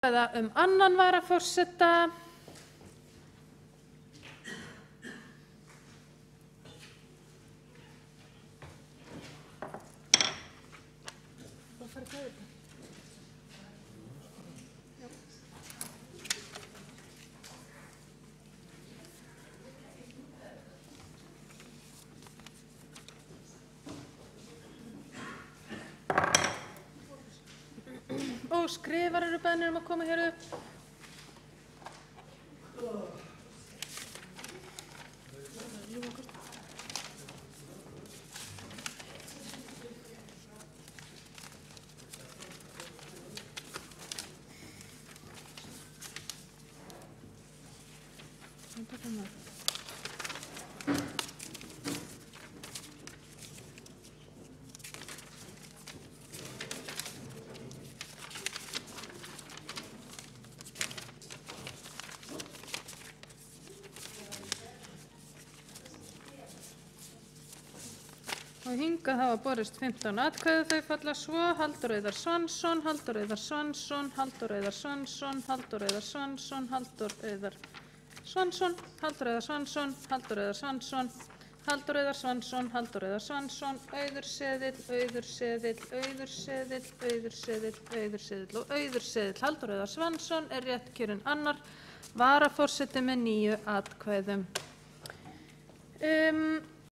Annan varaforseta. Og skrifar eru beðnir að koma hér upp. Og hingað hafa borist 15 atkvæði, þau falla svo: Halldór Auðar Svansson, Halldór Auðar Svansson, Halldór Auðar Svansson, Halldór Auðar Svansson, Halldór Auðar Svansson, Halldór Auðar Svansson, Halldór Auðar Svansson, Halldór Auðar Svansson, Halldór Auðar Svansson, Auður Seðill, Auður Seðill, Auður Seðill, Auður Seðill, Auður Seðill og Auður Seðill. Halldór Auðar Svansson er rétt kjörinn annar varaforseti með 9 atkvæðum.